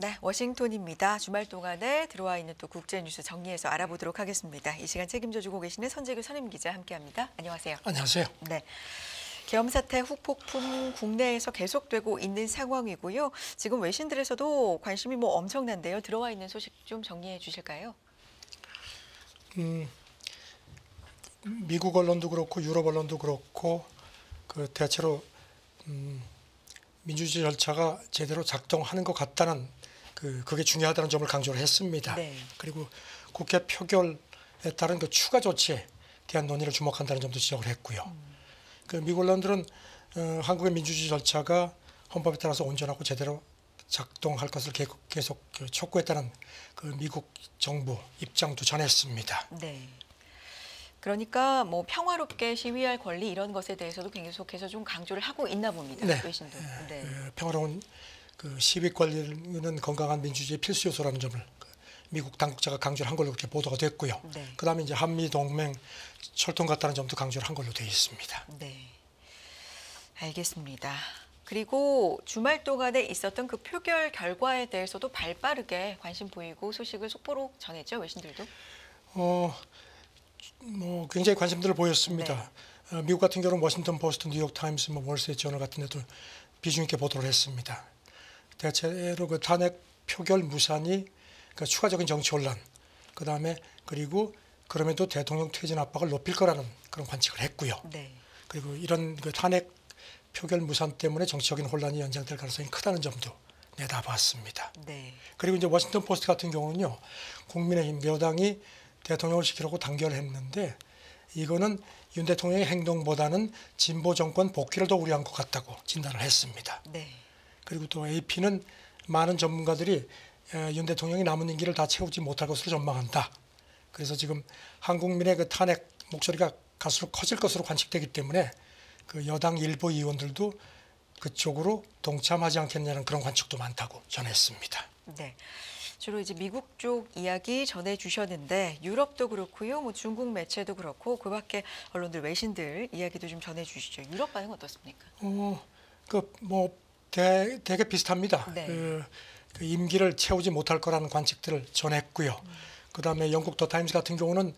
네, 워싱턴입니다. 주말 동안에 들어와 있는 또 국제 뉴스 정리해서 알아보도록 하겠습니다. 이 시간 책임져주고 계시는 선재규 선임 기자 함께합니다. 안녕하세요. 안녕하세요. 네. 계엄 사태 후폭풍 국내에서 계속되고 있는 상황이고요. 지금 외신들에서도 관심이 엄청난데요. 들어와 있는 소식 좀 정리해 주실까요? 미국 언론도 그렇고 유럽 언론도 그렇고 대체로 민주주의 절차가 제대로 작동하는 것 같다는 그게 중요하다는 점을 강조를 했습니다. 네. 그리고 국회 표결에 따른 추가 조치에 대한 논의를 주목한다는 점도 지적을 했고요. 미국 언론들은 한국의 민주주의 절차가 헌법에 따라서 온전하고 제대로 작동할 것을 계속 촉구했다는 미국 정부 입장도 전했습니다. 네. 그러니까 평화롭게 시위할 권리 이런 것에 대해서도 계속해서 좀 강조를 하고 있나 봅니다. 네. 외신도. 네. 평화로운 시위 권리는 건강한 민주주의 필수 요소라는 점을 미국 당국자가 강조를 한 걸로 그렇게 보도가 됐고요. 네. 그다음에 이제 한미 동맹 철통 같다는 점도 강조를 한 걸로 되어 있습니다. 네. 알겠습니다. 그리고 주말 동안에 있었던 그 표결 결과에 대해서도 발빠르게 관심 보이고 소식을 속보로 전했죠, 외신들도. 굉장히 관심들을 보였습니다. 네. 미국 같은 경우는 워싱턴 포스트, 뉴욕 타임스, 월스트리트저널 같은 데도 비중 있게 보도를 했습니다. 대체로 탄핵 표결 무산이 추가적인 정치 혼란, 그다음에 그리고 그럼에도 대통령 퇴진 압박을 높일 거라는 그런 관측을 했고요. 네. 그리고 이런 탄핵 표결 무산 때문에 정치적인 혼란이 연장될 가능성이 크다는 점도 내다봤습니다. 네. 그리고 이제 워싱턴 포스트 같은 경우는요, 국민의힘 여당이 대통령을 시키려고 단결했는데 이거는 윤 대통령의 행동보다는 진보 정권 복귀를 더 우려한 것 같다고 진단을 했습니다. 네. 그리고 또 AP는 많은 전문가들이 윤 대통령이 남은 임기를 다 채우지 못할 것으로 전망한다. 그래서 지금 한국민의 탄핵 목소리가 갈수록 커질 것으로 관측되기 때문에 여당 일부 의원들도 그쪽으로 동참하지 않겠냐는 그런 관측도 많다고 전했습니다. 네. 주로 이제 미국 쪽 이야기 전해 주셨는데 유럽도 그렇고요, 중국 매체도 그렇고 그밖에 언론들 외신들 이야기도 좀 전해 주시죠. 유럽 반응 어떻습니까? 되게 비슷합니다. 네. 임기를 채우지 못할 거라는 관측들을 전했고요. 그다음에 영국 더 타임스 같은 경우는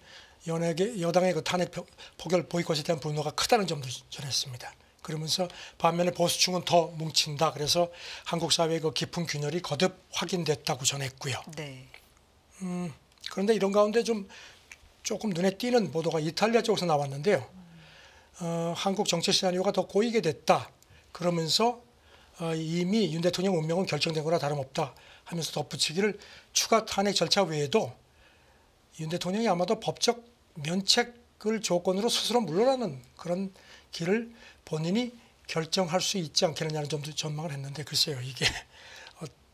여당의 탄핵 포결 보이콧에 대한 분노가 크다는 점도 전했습니다. 그러면서 반면에 보수층은 더 뭉친다. 그래서 한국 사회의 깊은 균열이 거듭 확인됐다고 전했고요. 네. 그런데 이런 가운데 조금 눈에 띄는 보도가 이탈리아 쪽에서 나왔는데요. 한국 정치 시나리오가 더 꼬이게 됐다. 그러면서 이미 윤 대통령 운명은 결정된 거나 다름없다 하면서 덧붙이기를 추가 탄핵 절차 외에도 윤 대통령이 아마도 법적 면책을 조건으로 스스로 물러나는 그런 길을 본인이 결정할 수 있지 않겠느냐는 점도 전망을 했는데 글쎄요, 이게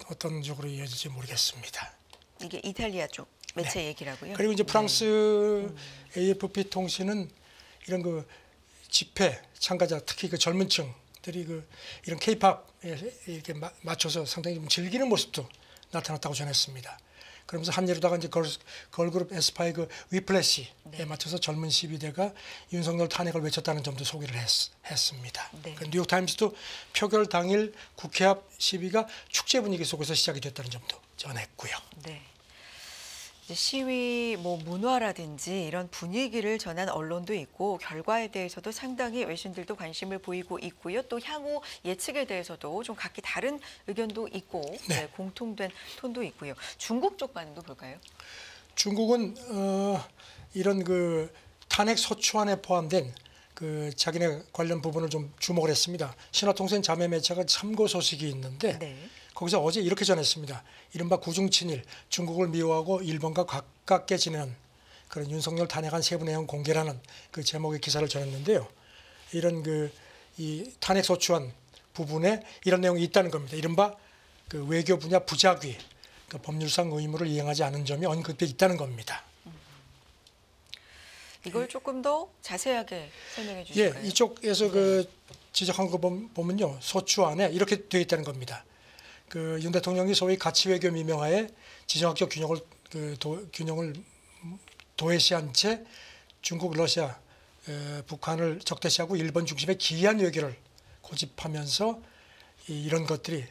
어떤 쪽으로 이어질지 모르겠습니다. 이게 이탈리아 쪽 매체 얘기라고요? 그리고 이제 프랑스 AFP 통신은 이런 집회 참가자, 특히 젊은 층들이 이런 K-팝에 이렇게 맞춰서 상당히 좀 즐기는 모습도 나타났다고 전했습니다. 그러면서 한예로다가 이제 걸그룹 에스파의 위플래시에 맞춰서 젊은 시위대가 윤석열 탄핵을 외쳤다는 점도 소개를 했습니다. 네. 뉴욕 타임스도 표결 당일 국회 앞 시위가 축제 분위기 속에서 시작이 됐다는 점도 전했고요. 네. 시위 문화라든지 이런 분위기를 전한 언론도 있고 결과에 대해서도 상당히 외신들도 관심을 보이고 있고요. 또 향후 예측에 대해서도 좀 각기 다른 의견도 있고 네. 공통된 톤도 있고요. 중국 쪽 반응도 볼까요? 중국은 이런 탄핵 소추안에 포함된 자기네 관련 부분을 좀 주목을 했습니다. 신화통신 자매 매체가 참고 소식이 있는데 거기서 어제 이렇게 전했습니다. 이른바 구중친일, 중국을 미워하고 일본과 가깝게 지내는 그런 윤석열 탄핵안 세부 내용 공개라는 제목의 기사를 전했는데요. 이런 이 탄핵 소추안 부분에 이런 내용이 있다는 겁니다. 이른바 외교 분야 부작위, 법률상 의무를 이행하지 않은 점이 언급돼 있다는 겁니다. 이걸 조금 더 자세하게 설명해 주실까요? 예, 이쪽에서 지적한 거 보면요, 소추안에 이렇게 되어 있다는 겁니다. 윤 대통령이 소위 가치 외교 미명하에 지정학적 균형을 도외시한 채 중국, 러시아, 북한을 적대시하고 일본 중심의 기이한 외교를 고집하면서 이런 것들이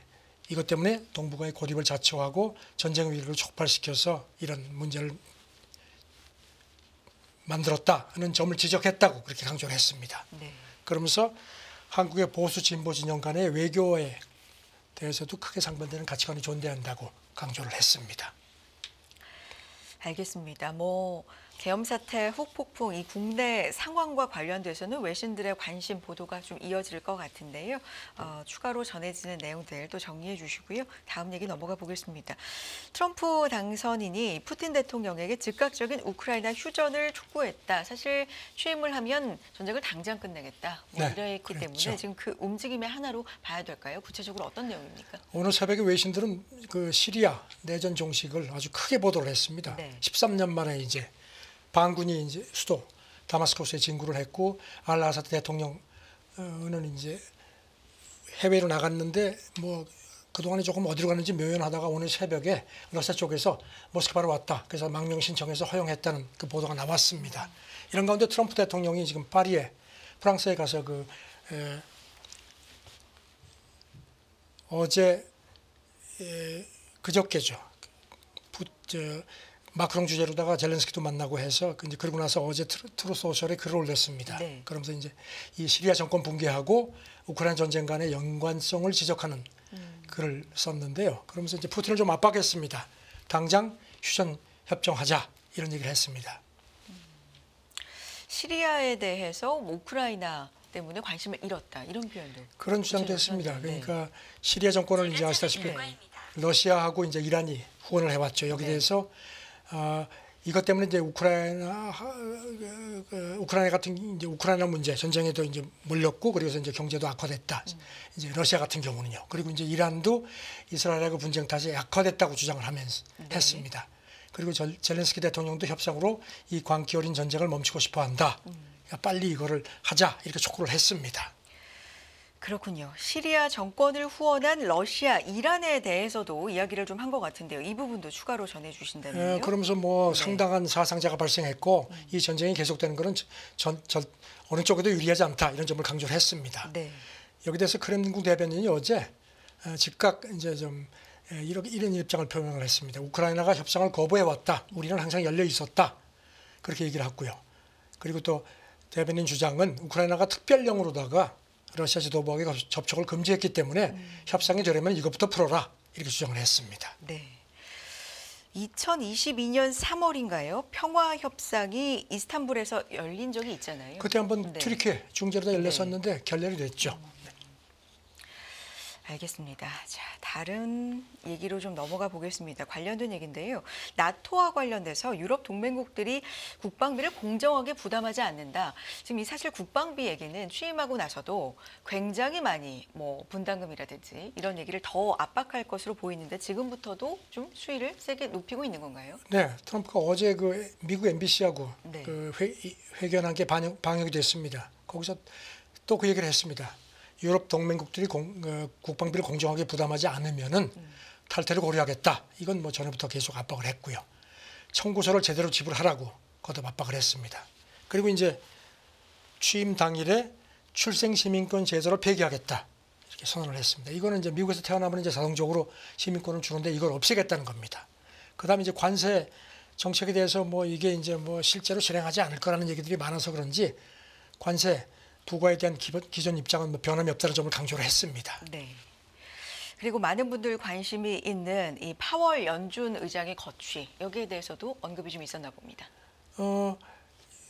이것 때문에 동북아의 고립을 자초하고 전쟁 위기를 촉발시켜서 이런 문제를 만들었다는 점을 지적했다고 그렇게 강조를 했습니다. 네. 그러면서 한국의 보수 진보 진영 간의 외교에 대해서도 크게 상반되는 가치관이 존재한다고 강조를 했습니다. 알겠습니다. 계엄 사태, 후폭풍 이 국내 상황과 관련돼서는 외신들의 관심 보도가 좀 이어질 것 같은데요. 추가로 전해지는 내용들 또 정리해 주시고요. 다음 얘기 넘어가 보겠습니다. 트럼프 당선인이 푸틴 대통령에게 즉각적인 우크라이나 휴전을 촉구했다. 사실 취임을 하면 전쟁을 당장 끝내겠다. 네, 이랬기 그렇죠. 때문에 지금 그 움직임의 하나로 봐야 될까요? 구체적으로 어떤 내용입니까? 오늘 새벽에 외신들은 그 시리아 내전 종식을 아주 크게 보도를 했습니다. 네. 13년 만에 이제 반군이 이제 수도 다마스커스에 진구를 했고 알아사드 대통령은 이제 해외로 나갔는데 그동안에 조금 어디로 갔는지 묘연하다가 오늘 새벽에 러시아 쪽에서 모스크바로 왔다. 그래서 망명 신청해서 허용했다는 그 보도가 나왔습니다. 이런 가운데 트럼프 대통령이 지금 파리에 프랑스에 가서 어제 그저께죠. 마크롱 주재로다가 젤렌스키도 만나고 해서 이제 그러고 나서 어제 트루스 소셜에 글을 올렸습니다. 네. 그러면서 이제 이 시리아 정권 붕괴하고 우크라이나 전쟁 간의 연관성을 지적하는 글을 썼는데요. 그러면서 이제 푸틴을 좀 압박했습니다. 당장 휴전 협정하자 이런 얘기를 했습니다. 시리아에 대해서 우크라이나 때문에 관심을 잃었다 이런 표현들. 그런 주장도 했습니다. 네. 그러니까 시리아 정권을 이제 아시다시피 러시아하고 이제 이란이 후원을 해왔죠. 여기 대해서 이것 때문에 이제 우크라이나 같은 이제 우크라이나 문제 전쟁에도 이제 몰렸고 그래서 이제 경제도 악화됐다. 이제 러시아 같은 경우는요. 그리고 이제 이란도 이스라엘하고 분쟁 탓에 약화됐다고 주장을 하면서 했습니다. 그리고 젤렌스키 대통령도 협상으로 이 광기 어린 전쟁을 멈추고 싶어한다. 그러니까 빨리 이거를 하자 이렇게 촉구를 했습니다. 그렇군요. 시리아 정권을 후원한 러시아, 이란에 대해서도 이야기를 좀 한 것 같은데요. 이 부분도 추가로 전해주신다면요. 그러면서 상당한 사상자가 발생했고 이 전쟁이 계속되는 것은 어느 쪽에도 유리하지 않다 이런 점을 강조를 했습니다. 네. 여기 대해서 크렘린궁 대변인이 어제 즉각 이제 이런 입장을 표명을 했습니다. 우크라이나가 협상을 거부해 왔다. 우리는 항상 열려 있었다. 그렇게 얘기를 했고요. 그리고 또 대변인 주장은 우크라이나가 특별령으로다가 러시아 지도부에게 접촉을 금지했기 때문에 협상이 되려면 이것부터 풀어라 이렇게 주장을 했습니다. 네. 2022년 3월인가요? 평화 협상이 이스탄불에서 열린 적이 있잖아요. 그때 한번 네. 튀르키예 중재로다 열렸었는데 결렬이 됐죠. 알겠습니다. 자, 다른 얘기로 좀 넘어가 보겠습니다. 관련된 얘기인데요. 나토와 관련돼서 유럽 동맹국들이 국방비를 공정하게 부담하지 않는다. 지금 이 사실 국방비 얘기는 취임하고 나서도 굉장히 많이 분담금이라든지 이런 얘기를 더 압박할 것으로 보이는데 지금부터도 좀 수위를 세게 높이고 있는 건가요? 네, 트럼프가 어제 미국 MBC하고 네. 회견한 게 방영이 됐습니다. 거기서 또 그 얘기를 했습니다. 유럽 동맹국들이 국방비를 공정하게 부담하지 않으면은 탈퇴를 고려하겠다. 이건 전에부터 계속 압박을 했고요. 청구서를 제대로 지불하라고 거듭 압박을 했습니다. 그리고 이제 취임 당일에 출생 시민권 제도를 폐기하겠다. 이렇게 선언을 했습니다. 이거는 이제 미국에서 태어나면 이제 자동적으로 시민권을 주는데 이걸 없애겠다는 겁니다. 그다음에 이제 관세 정책에 대해서 이게 이제 실제로 실행하지 않을 거라는 얘기들이 많아서 그런지 관세 부과에 대한 기존 입장은 변함이 없다는 점을 강조를 했습니다. 네. 그리고 많은 분들 관심이 있는 이 파월 연준 의장의 거취 여기에 대해서도 언급이 좀 있었나 봅니다.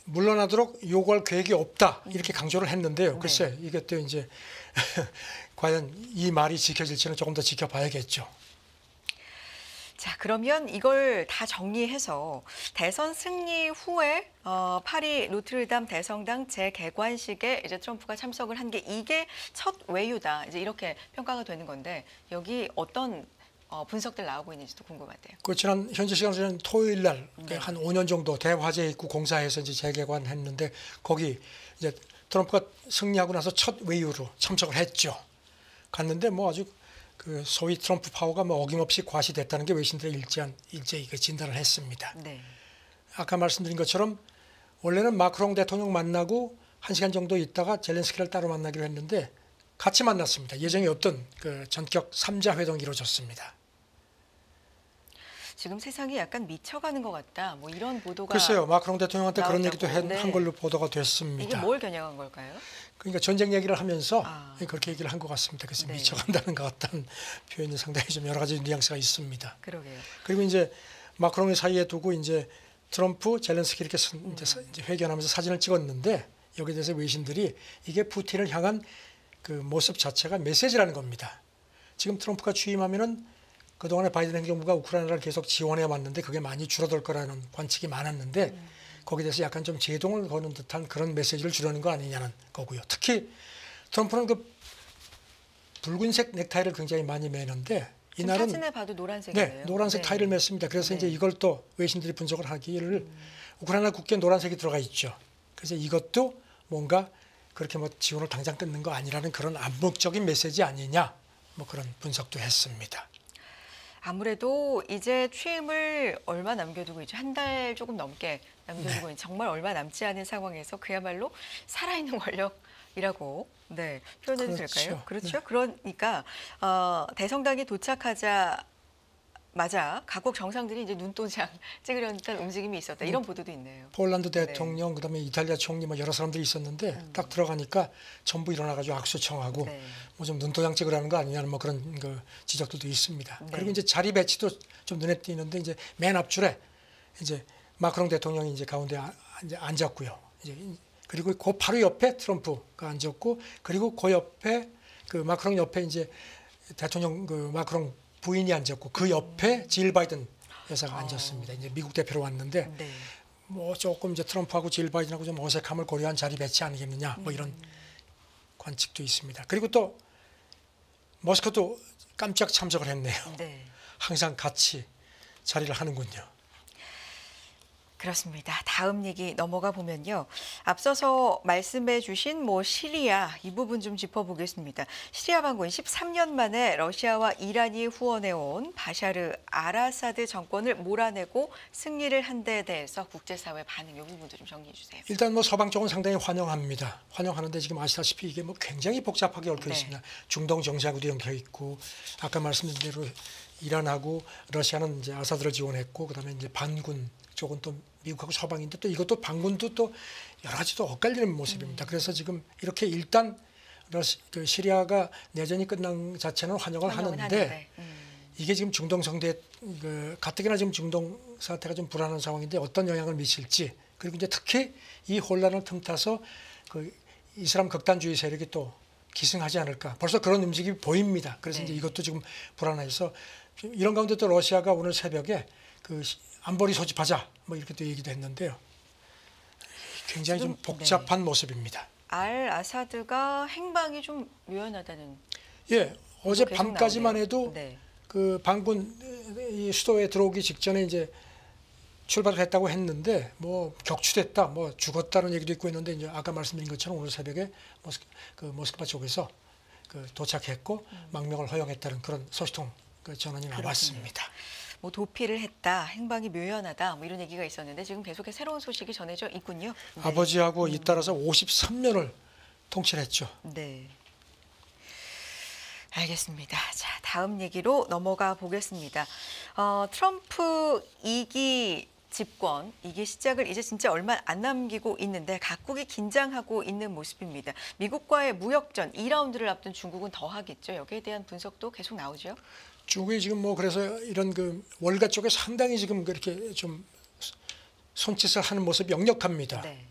물러나도록 요구할 계획이 없다 이렇게 강조를 했는데요. 글쎄 이게 또 이제 과연 이 말이 지켜질지는 조금 더 지켜봐야겠죠. 자, 그러면 이걸 다 정리해서 대선 승리 후에 파리 노트르담 대성당 재개관식에 이제 트럼프가 참석을 한 게 이게 첫 외유다. 이제 이렇게 평가가 되는 건데 여기 어떤 분석들 나오고 있는지도 궁금한데요. 그 지난 현지 시간으로는 토요일 날 한 5년 정도 대화재 입구 공사에서 이제 재개관했는데 거기 이제 트럼프가 승리하고 나서 첫 외유로 참석을 했죠. 갔는데 아주 그 소위 트럼프 파워가 어김없이 과시됐다는 게 외신들의 일제히 진단을 했습니다. 네. 아까 말씀드린 것처럼 원래는 마크롱 대통령 만나고 1시간 정도 있다가 젤렌스키를 따로 만나기로 했는데 같이 만났습니다. 예정에 없던 그 전격 3자 회동이 이루어졌습니다. 지금 세상이 약간 미쳐가는 것 같다. 뭐 이런 보도가 글쎄요, 마크롱 대통령한테 그런 나온다고. 얘기도 네. 한 걸로 보도가 이게 됐습니다. 뭘 겨냥한 걸까요? 그러니까 전쟁 얘기를 하면서 아. 그렇게 얘기를 한 것 같습니다. 그래서 네. 미쳐간다는 것 같다는 표현이 상당히 좀 여러 가지 뉘앙스가 있습니다. 그러게요. 그리고 이제 마크롱의 사이에 두고 이제 트럼프, 젤렌스키 이렇게 이제 회견하면서 사진을 찍었는데 여기에 대해서 외신들이 이게 푸틴을 향한 그 모습 자체가 메시지라는 겁니다. 지금 트럼프가 취임하면은 그동안에 바이든 행정부가 우크라이나를 계속 지원해 왔는데 그게 많이 줄어들 거라는 관측이 많았는데 거기에 대해서 약간 좀 제동을 거는 듯한 그런 메시지를 주려는 거 아니냐는 거고요. 특히 트럼프는 그 붉은색 넥타이를 굉장히 많이 매는데 지금 이날은 사진에 봐도 노란색이에요. 네, 노란색 네. 타이를 맸습니다. 그래서 네. 이제 이걸 또 외신들이 분석을 하기를 우크라이나 국기에 노란색이 들어가 있죠. 그래서 이것도 뭔가 그렇게 뭐 지원을 당장 끊는 거 아니라는 그런 암묵적인 메시지 아니냐 뭐 그런 분석도 했습니다. 아무래도 이제 취임을 얼마 남겨두고 있죠. 한 달 조금 넘게 남겨두고 있는 정말 얼마 남지 않은 상황에서 그야말로 살아있는 권력이라고 네, 표현해도 그렇죠. 될까요? 그렇죠. 네. 그러니까 대성당이 도착하자마자 각국 정상들이 이제 눈도장 찍으려는 듯한 움직임이 있었다. 이런 보도도 있네요. 폴란드 대통령 그다음에 이탈리아 총리 뭐 여러 사람들이 있었는데 딱 들어가니까 전부 일어나가지고 악수 청하고 네. 뭐 좀 눈도장 찍으라는 거 아니냐는 뭐 그런 그 지적들도 있습니다. 네. 그리고 이제 자리 배치도 좀 눈에 띄는데 이제 맨 앞줄에 이제 마크롱 대통령이 이제 가운데 이제 앉았고요. 이제 그리고 그 바로 옆에 트럼프가 앉았고 그리고 그 옆에 그 마크롱 옆에 이제 대통령 그 마크롱 부인이 앉았고 그 옆에 질 바이든 여사가 앉았습니다. 이제 미국 대표로 왔는데 네. 뭐 조금 이제 트럼프하고 질 바이든하고 좀 어색함을 고려한 자리 배치 아니겠느냐 뭐 이런 관측도 있습니다. 그리고 또 모스크도 깜짝 참석을 했네요. 네. 항상 같이 자리를 하는군요. 그렇습니다. 다음 얘기 넘어가 보면요. 앞서서 말씀해 주신 뭐 시리아 이 부분 좀 짚어보겠습니다. 시리아 반군 13년 만에 러시아와 이란이 후원해온 바샤르 아라사드 정권을 몰아내고 승리를 한 데에 대해서 국제사회 반응 이 부분도 좀 정리해 주세요. 일단 뭐 서방 쪽은 상당히 환영합니다. 환영하는데 지금 아시다시피 이게 뭐 굉장히 복잡하게 얽혀 네. 있습니다. 중동 정세하고도 엮여 있고 아까 말씀드린 대로 이란하고 러시아는 이제 아사드를 지원했고 그다음에 이제 반군 쪽은 또 미국하고 서방인데 또 이것도 반군도 또 여러 가지 또 엇갈리는 모습입니다. 그래서 지금 이렇게 일단 그 시리아가 내전이 끝난 자체는 환영을 하는데 이게 지금 중동 성대 그 가뜩이나 지금 중동 사태가 좀 불안한 상황인데 어떤 영향을 미칠지 그리고 이제 특히 이 혼란을 틈타서 그 이슬람 극단주의 세력이 또 기승하지 않을까 벌써 그런 움직임이 보입니다. 그래서 네. 이제 이것도 지금 불안해서 이런 가운데 또 러시아가 오늘 새벽에 그 안보리 소집하자 뭐 이렇게 또 얘기도 했는데요. 굉장히 좀 지금, 복잡한 모습입니다. 알 아사드가 행방이 좀 묘연하다는 예, 어제 계속 밤까지만 나오네요. 해도 네. 그 반군 이 수도에 들어오기 직전에 이제 출발을 했다고 했는데 뭐 격추됐다, 뭐 죽었다는 얘기도 있고 있는데 이제 아까 말씀드린 것처럼 오늘 새벽에 모스크바 쪽에서 그 도착했고 망명을 허용했다는 그런 소식통 그 전원이 나왔습니다. 뭐 도피를 했다, 행방이 묘연하다, 뭐 이런 얘기가 있었는데 지금 계속해서 새로운 소식이 전해져 있군요. 네. 아버지하고 잇따라서 53년을 통치했죠. 네. 알겠습니다. 자, 다음 얘기로 넘어가 보겠습니다. 트럼프 2기 집권, 2기 시작을 이제 진짜 얼마 안 남기고 있는데 각국이 긴장하고 있는 모습입니다. 미국과의 무역전 2라운드를 앞둔 중국은 더 하겠죠. 여기에 대한 분석도 계속 나오죠. 중국이 지금 뭐 그래서 이런 그 월가 쪽에 상당히 지금 그렇게 좀 손짓을 하는 모습이 역력합니다. 네.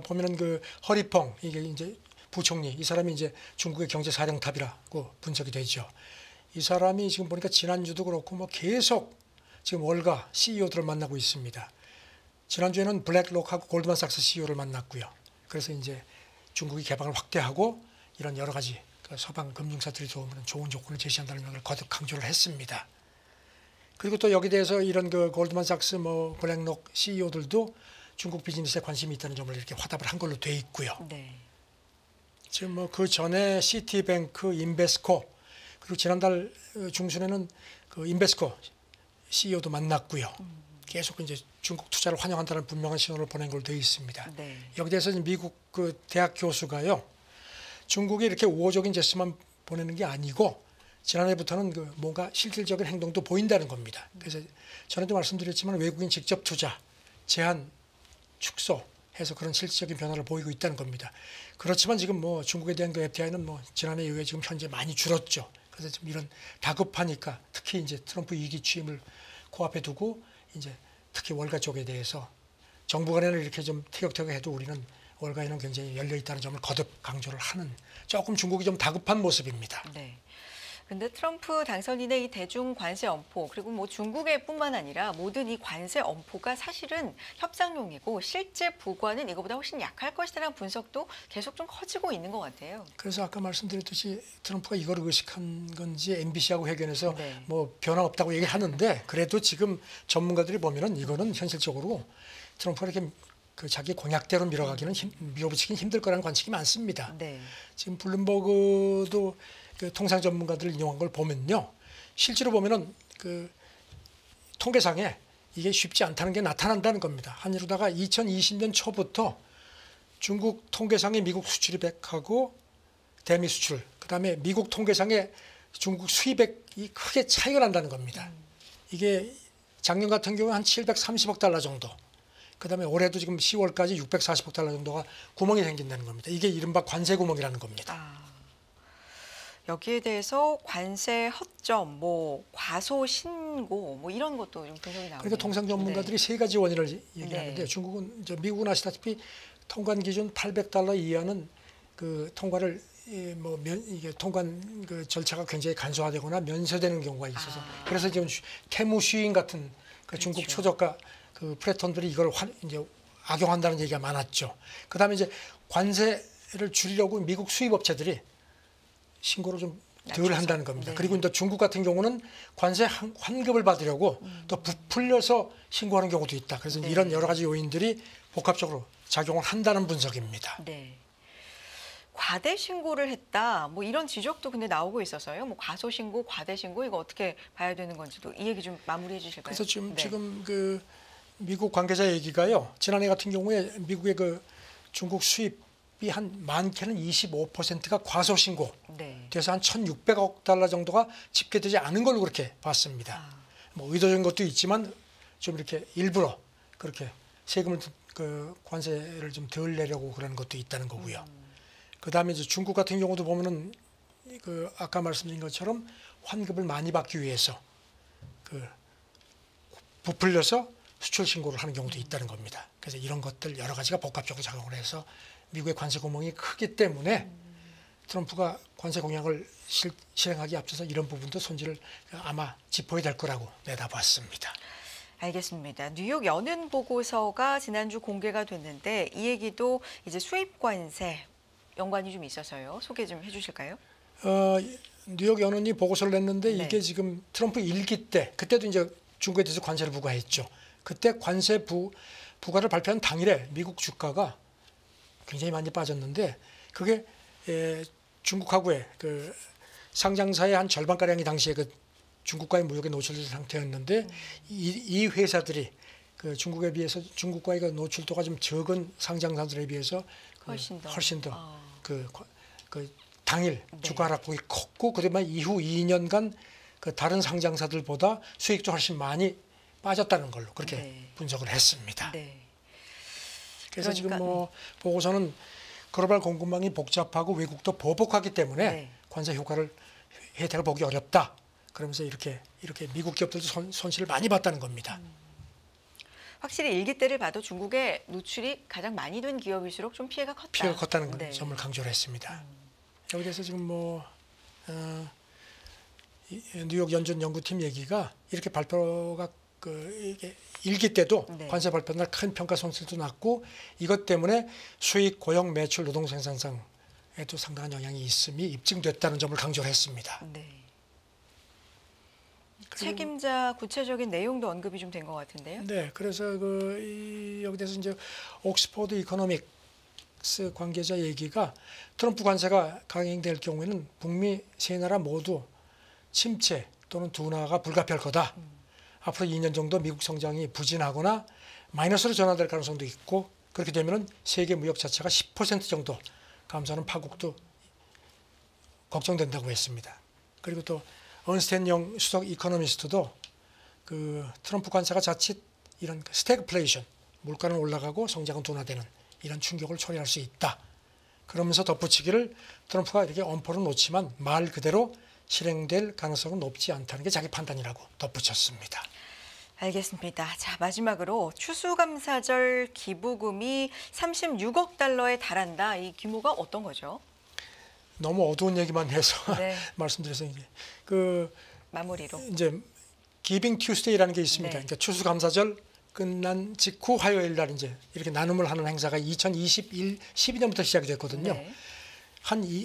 보면은 그 허리펑 이게 이제 부총리 이 사람이 이제 중국의 경제 사령탑이라고 분석이 되죠. 이 사람이 지금 보니까 지난주도 그렇고 뭐 계속 지금 월가 CEO들을 만나고 있습니다. 지난주에는 블랙록하고 골드만삭스 CEO를 만났고요. 그래서 이제 중국이 개방을 확대하고 이런 여러 가지 서방 금융사들이 들어오면 좋은 조건을 제시한다는 것을 거듭 강조를 했습니다. 그리고 또 여기 대해서 이런 그 골드만삭스 뭐 블랙록 CEO들도 중국 비즈니스에 관심이 있다는 점을 이렇게 화답을 한 걸로 돼 있고요. 네. 지금 뭐 그 전에 시티뱅크, 인베스코 그리고 지난달 중순에는 그 인베스코 CEO도 만났고요. 계속 이제 중국 투자를 환영한다는 분명한 신호를 보낸 걸로 되어 있습니다. 네. 여기 대해서 미국 그 대학 교수가요. 중국이 이렇게 우호적인 제스처만 보내는 게 아니고 지난해부터는 그 뭔가 실질적인 행동도 보인다는 겁니다. 그래서 전에도 말씀드렸지만 외국인 직접 투자, 제한, 축소해서 그런 실질적인 변화를 보이고 있다는 겁니다. 그렇지만 지금 뭐 중국에 대한 그 FTI는 뭐 지난해에 의해 지금 현재 많이 줄었죠. 그래서 지금 이런 다급하니까 특히 이제 트럼프 2기 취임을 코앞에 두고 이제 특히 월가 쪽에 대해서 정부 간에는 이렇게 좀 티격태격해도 우리는 월가에는 굉장히 열려 있다는 점을 거듭 강조를 하는 조금 중국이 좀 다급한 모습입니다. 네. 근데 트럼프 당선인의 이 대중 관세 엄포 그리고 뭐 중국의 뿐만 아니라 모든 이 관세 엄포가 사실은 협상용이고 실제 부과는 이거보다 훨씬 약할 것이라는 분석도 계속 좀 커지고 있는 것 같아요. 그래서 아까 말씀드렸듯이 트럼프가 이걸 의식한 건지 MBC하고 회견에서 네. 뭐 변화 없다고 얘기하는데 그래도 지금 전문가들이 보면은 이거는 현실적으로 트럼프가 이렇게 그 자기 공약대로 밀어가기는 밀어붙이기는 힘들 거라는 관측이 많습니다. 네. 지금 블룸버그도 그 통상 전문가들을 인용한 걸 보면요, 실제로 보면은 그 통계상에 이게 쉽지 않다는 게 나타난다는 겁니다. 한이로다가 2020년 초부터 중국 통계상의 미국 수출입액하고 대미 수출, 그다음에 미국 통계상의 중국 수입액이 크게 차이가 난다는 겁니다. 이게 작년 같은 경우는 한 730억 달러 정도, 그다음에 올해도 지금 10월까지 640억 달러 정도가 구멍이 생긴다는 겁니다. 이게 이른바 관세 구멍이라는 겁니다. 여기에 대해서 관세 허점, 뭐 과소 신고, 뭐 이런 것도 좀 분석이 나오네요. 그러니까 통상 전문가들이 세 가지 원인을 얘기하는데 네. 중국은 미국은 아시다시피 통관 기준 800달러 이하는 그 통과를 이게 통관 그 절차가 굉장히 간소화되거나 면세되는 경우가 있어서 그래서 지금 태무 슈잉 같은 그 중국 그렇죠. 초저가 그 프레톤들이 이걸 이제 악용한다는 얘기가 많았죠. 그다음에 이제 관세를 줄이려고 미국 수입 업체들이 신고를 좀 덜 한다는 겁니다. 네. 그리고 또 중국 같은 경우는 관세 환급을 받으려고 또 부풀려서 신고하는 경우도 있다. 그래서 네. 이런 여러 가지 요인들이 복합적으로 작용을 한다는 분석입니다. 네. 과대 신고를 했다. 뭐 이런 지적도 근데 나오고 있어서요. 뭐 과소 신고, 과대 신고 이거 어떻게 봐야 되는 건지도 이 얘기 좀 마무리해 주실까요? 그래서 지금 네. 지금 그 미국 관계자 얘기가요. 지난해 같은 경우에 미국의 그 중국 수입이 한 많게는 25%가 과소 신고. 네. 돼서 한 1,600억 달러 정도가 집계되지 않은 걸로 그렇게 봤습니다. 뭐 의도적인 것도 있지만 좀 이렇게 일부러 그렇게 세금을 그 관세를 좀 덜 내려고 그러는 것도 있다는 거고요. 그다음에 이제 중국 같은 경우도 보면은 그 아까 말씀드린 것처럼 환급을 많이 받기 위해서 그 부풀려서 수출 신고를 하는 경우도 있다는 겁니다. 그래서 이런 것들 여러 가지가 복합적으로 작용을 해서 미국의 관세 구멍이 크기 때문에 트럼프가 관세 공약을 실행하기 앞서서 이런 부분도 손질을 아마 짚어야 될 거라고 내다봤습니다. 알겠습니다. 뉴욕 연은 보고서가 지난주 공개가 됐는데 이 얘기도 이제 수입 관세 연관이 좀 있어서요. 소개 좀 해주실까요? 뉴욕 연은이 보고서를 냈는데 네. 이게 지금 트럼프 1기 때 그때도 이제 중국에 대해서 관세를 부과했죠. 그때 관세 부과를 발표한 당일에 미국 주가가 굉장히 많이 빠졌는데 그게 중국하고의 그 상장사의 한 절반가량이 당시에 그 중국과의 무역에 노출된 상태였는데 이 회사들이 그 중국에 비해서 중국과의 그 노출도가 좀 적은 상장사들에 비해서 훨씬 더 그 당일 주가 하락폭이 컸고 그다음에 이후 2년간 그 다른 상장사들보다 수익도 훨씬 많이 빠졌다는 걸로 그렇게 분석을 했습니다. 네. 그래서 그러니까, 지금 뭐 보고서는 글로벌 공급망이 복잡하고 외국도 보복하기 때문에 관세 효과를 혜택을 보기 어렵다. 그러면서 이렇게 미국 기업들도 손실을 많이 봤다는 겁니다. 확실히 일기 때를 봐도 중국의 노출이 가장 많이 된 기업일수록 좀 피해가 컸다. 피해가 컸다는 점을 강조를 했습니다. 여기 대해서 지금 뭐 뉴욕 연준 연구팀 얘기가 이렇게 발표가 이게 일기 때도 관세 발표 날 큰 평가 손실도 났고 이것 때문에 수익, 고용, 매출, 노동 생산성에도 상당한 영향이 있음이 입증됐다는 점을 강조를 했습니다. 네. 책임자 구체적인 내용도 언급이 좀 된 것 같은데요. 네, 그래서 여기 대해서 이제 옥스퍼드 이코노믹스 관계자 얘기가 트럼프 관세가 강행될 경우에는 북미 세 나라 모두 침체 또는 둔화가 불가피할 거다. 앞으로 2년 정도 미국 성장이 부진하거나 마이너스로 전환될 가능성도 있고 그렇게 되면은 세계 무역 자체가 10% 정도 감소하는 파국도 걱정된다고 했습니다. 그리고 또 언스텐 영 수석 이코노미스트도 그 트럼프 관세가 자칫 이런 스태그플레이션, 물가는 올라가고 성장은 둔화되는 이런 충격을 초래할 수 있다. 그러면서 덧붙이기를 트럼프가 이렇게 엄포를 놓지만 말 그대로 실행될 가능성은 높지 않다는 게 자기 판단이라고 덧붙였습니다. 알겠습니다. 자, 마지막으로 추수감사절 기부금이 36억 달러에 달한다. 이 규모가 어떤 거죠? 너무 어두운 얘기만 해서 네. 말씀드려서 이제 그 마무리로. 이제 기빙 튜스데이라는 게 있습니다. 네. 그러니까 추수감사절 끝난 직후 화요일 날 이제 이렇게 나눔을 하는 행사가 12년부터 시작이 됐거든요. 네.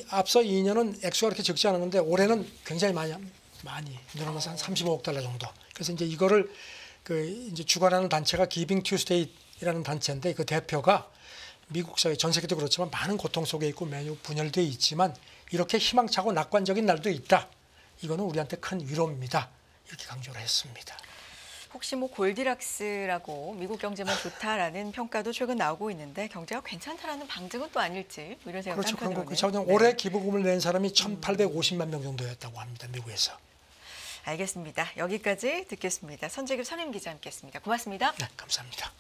앞서 2년은 액수가 그렇게 적지 않았는데 올해는 굉장히 많이 늘어나서 한 35억 달러 정도. 그래서 이제 이거를 그 이제 주관하는 단체가 기빙 튜스데이라는 단체인데 그 대표가 미국 사회 전 세계도 그렇지만 많은 고통 속에 있고 매우 분열되어 있지만 이렇게 희망차고 낙관적인 날도 있다. 이거는 우리한테 큰 위로입니다. 이렇게 강조를 했습니다. 혹시 뭐 골디락스라고 미국 경제만 좋다라는 평가도 최근 나오고 있는데 경제가 괜찮다라는 방증은 또 아닐지 이런 생각도 그렇죠. 그런 한편으로는. 거죠. 올해 기부금을 낸 사람이 1,850만 명 정도였다고 합니다. 미국에서. 알겠습니다. 여기까지 듣겠습니다. 선재규 선임 기자 함께했습니다. 고맙습니다. 네, 감사합니다.